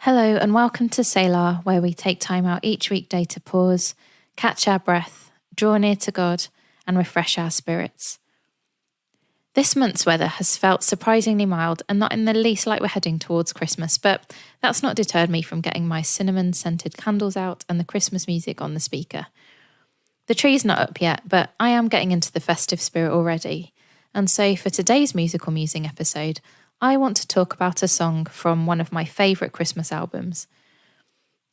Hello and welcome to Selah, where we take time out each weekday to pause, catch our breath, draw near to God, and refresh our spirits. This month's weather has felt surprisingly mild and not in the least like we're heading towards Christmas, but that's not deterred me from getting my cinnamon-scented candles out and the Christmas music on the speaker. The tree's not up yet, but I am getting into the festive spirit already, and so for today's musical musing episode, I want to talk about a song from one of my favourite Christmas albums.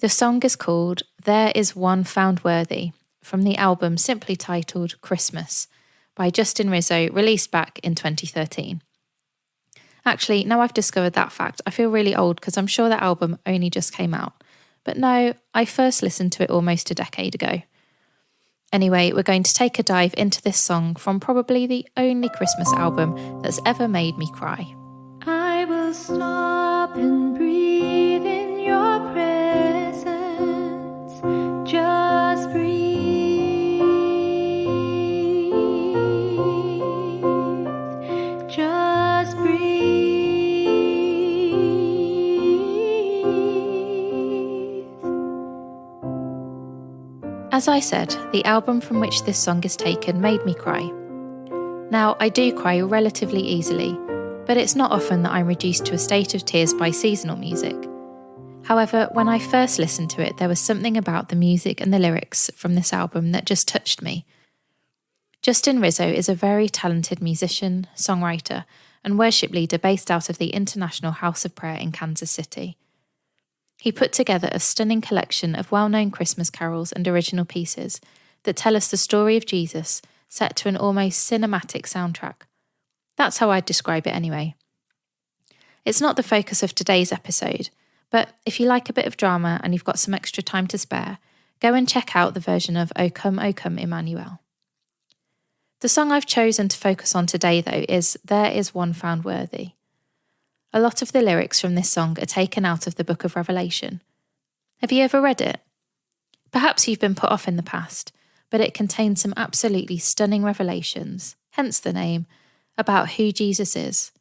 The song is called There Is One Found Worthy, from the album simply titled Christmas, by Justin Rizzo, released back in 2013. Actually, now I've discovered that fact, I feel really old because I'm sure that album only just came out. But no, I first listened to it almost a decade ago. Anyway, we're going to take a dive into this song from probably the only Christmas album that's ever made me cry. I will stop and breathe in your presence. Just breathe. Just breathe. As I said, the album from which this song is taken made me cry. Now, I do cry relatively easily, but it's not often that I'm reduced to a state of tears by seasonal music. However, when I first listened to it, there was something about the music and the lyrics from this album that just touched me. Justin Rizzo is a very talented musician, songwriter, and worship leader based out of the International House of Prayer in Kansas City. He put together a stunning collection of well-known Christmas carols and original pieces that tell us the story of Jesus set to an almost cinematic soundtrack. That's how I'd describe it anyway. It's not the focus of today's episode, but if you like a bit of drama and you've got some extra time to spare, go and check out the version of O Come, Emmanuel. The song I've chosen to focus on today, though, is There Is One Found Worthy. A lot of the lyrics from this song are taken out of the book of Revelation. Have you ever read it? Perhaps you've been put off in the past, but it contains some absolutely stunning revelations, hence the name, about who Jesus is.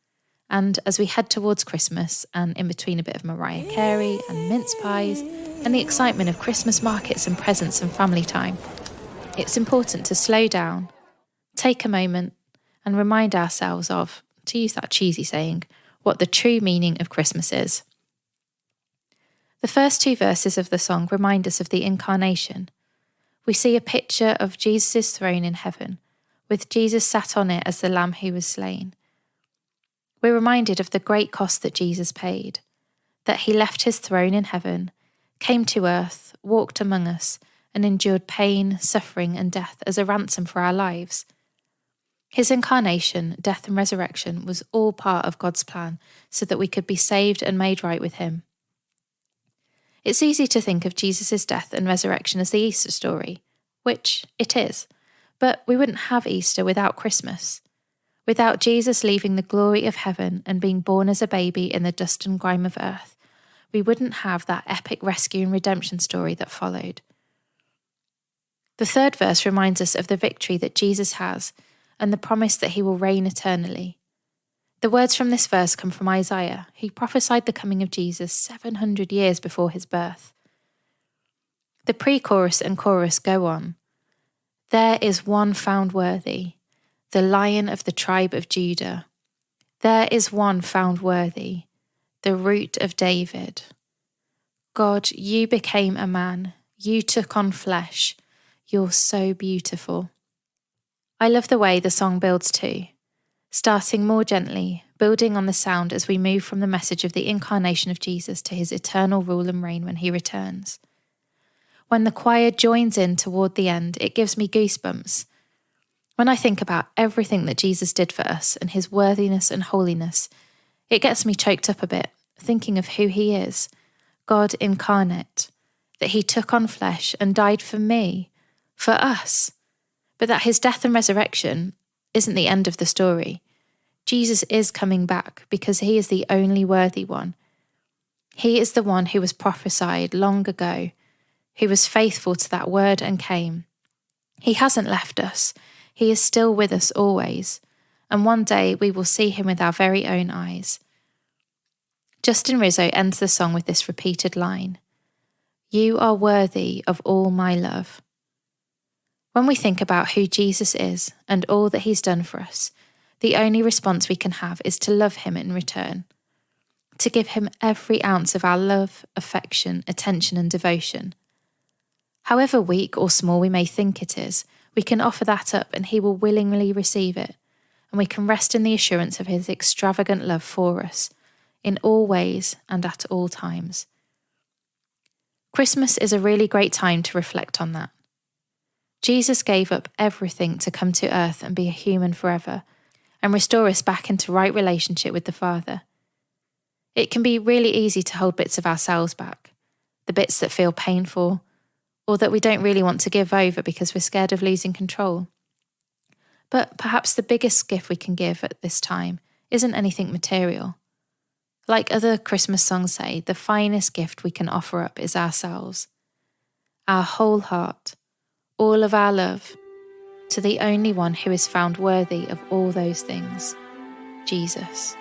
And as we head towards Christmas, and in between a bit of Mariah Carey and mince pies, and the excitement of Christmas markets and presents and family time, it's important to slow down, take a moment, and remind ourselves of, to use that cheesy saying, what the true meaning of Christmas is. The first two verses of the song remind us of the incarnation. We see a picture of Jesus' throne in heaven, with Jesus sat on it as the Lamb who was slain. We're reminded of the great cost that Jesus paid, that he left his throne in heaven, came to earth, walked among us, and endured pain, suffering, and death as a ransom for our lives. His incarnation, death, and resurrection was all part of God's plan so that we could be saved and made right with him. It's easy to think of Jesus' death and resurrection as the Easter story, which it is. But we wouldn't have Easter without Christmas. Without Jesus leaving the glory of heaven and being born as a baby in the dust and grime of earth, we wouldn't have that epic rescue and redemption story that followed. The third verse reminds us of the victory that Jesus has and the promise that he will reign eternally. The words from this verse come from Isaiah, who prophesied the coming of Jesus 700 years before his birth. The pre-chorus and chorus go on. There is one found worthy, the Lion of the tribe of Judah. There is one found worthy, the Root of David. God, you became a man, you took on flesh. You're so beautiful. I love the way the song builds too, starting more gently, building on the sound as we move from the message of the incarnation of Jesus to his eternal rule and reign when he returns. When the choir joins in toward the end, it gives me goosebumps. When I think about everything that Jesus did for us and his worthiness and holiness, it gets me choked up a bit, thinking of who he is, God incarnate, that he took on flesh and died for me, for us, but that his death and resurrection isn't the end of the story. Jesus is coming back because he is the only worthy one. He is the one who was prophesied long ago, who was faithful to that word and came. He hasn't left us. He is still with us always, and one day we will see him with our very own eyes. Justin Rizzo ends the song with this repeated line, "You are worthy of all my love." When we think about who Jesus is and all that he's done for us, the only response we can have is to love him in return, to give him every ounce of our love, affection, attention and devotion. However weak or small we may think it is, we can offer that up and he will willingly receive it, and we can rest in the assurance of his extravagant love for us, in all ways and at all times. Christmas is a really great time to reflect on that. Jesus gave up everything to come to earth and be a human forever, and restore us back into right relationship with the Father. It can be really easy to hold bits of ourselves back, the bits that feel painful, or that we don't really want to give over because we're scared of losing control. But perhaps the biggest gift we can give at this time isn't anything material. Like other Christmas songs say, the finest gift we can offer up is ourselves, our whole heart, all of our love, to the only one who is found worthy of all those things, Jesus.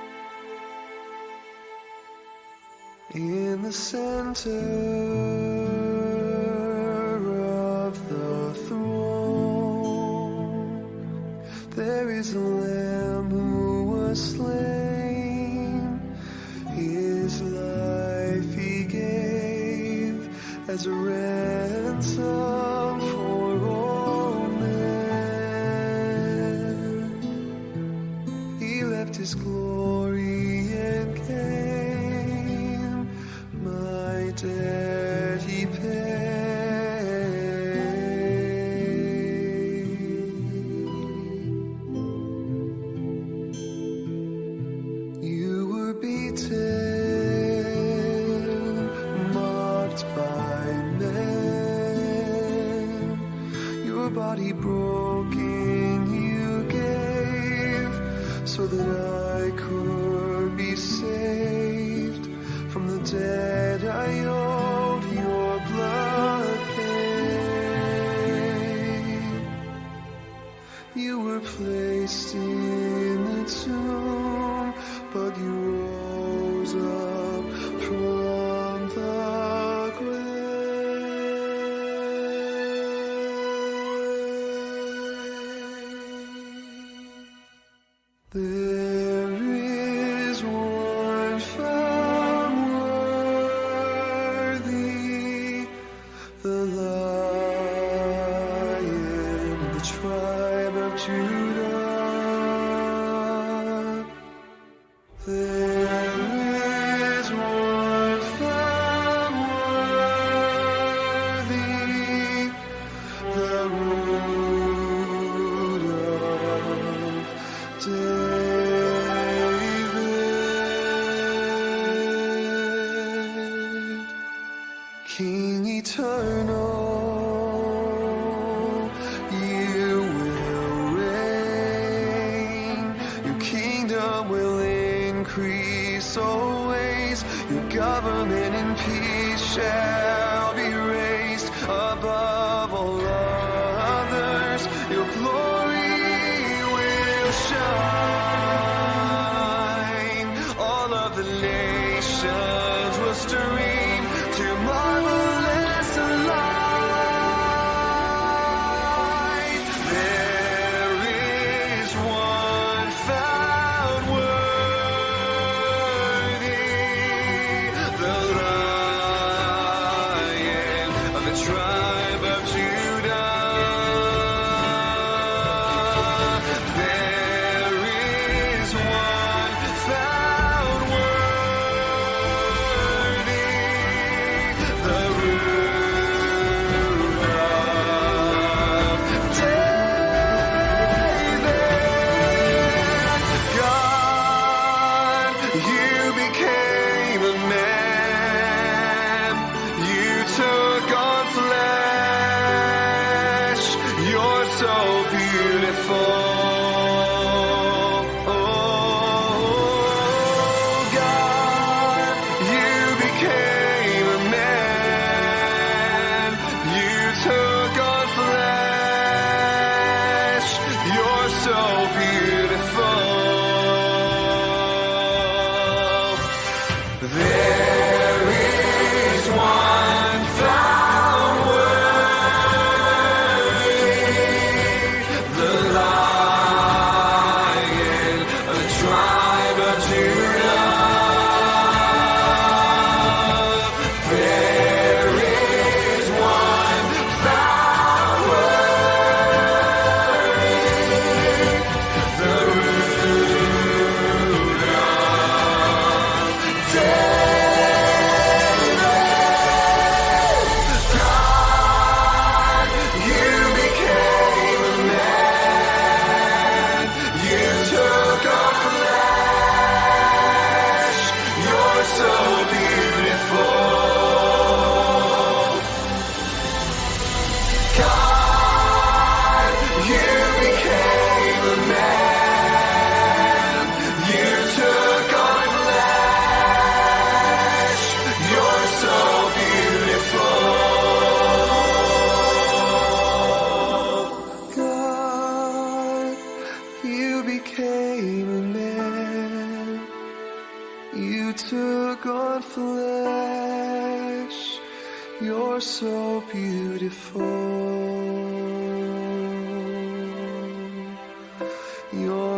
In the center of the throne, there is a lamb who was slain. His life he gave as a ransom for all men. He left his glory and came, my debt he paid. You were beaten, mocked by men, your body broken you gave, so that I could be saved. From the dead I owed your blood paid. You were placed in the tomb, but you rose up from the grave. There is one found worthy, the Lion of the tribe of Judah. There is one found worthy, the Root of David, King eternal, you will reign. Your kingdom will increase always. Your government and peace shall be raised above all others. Your glory will shine. All of the nations will stream to marvelous light. There is one found worthy, the Lion of the tribe of Judah. There is one found worthy, took on flesh. You're so beautiful. You're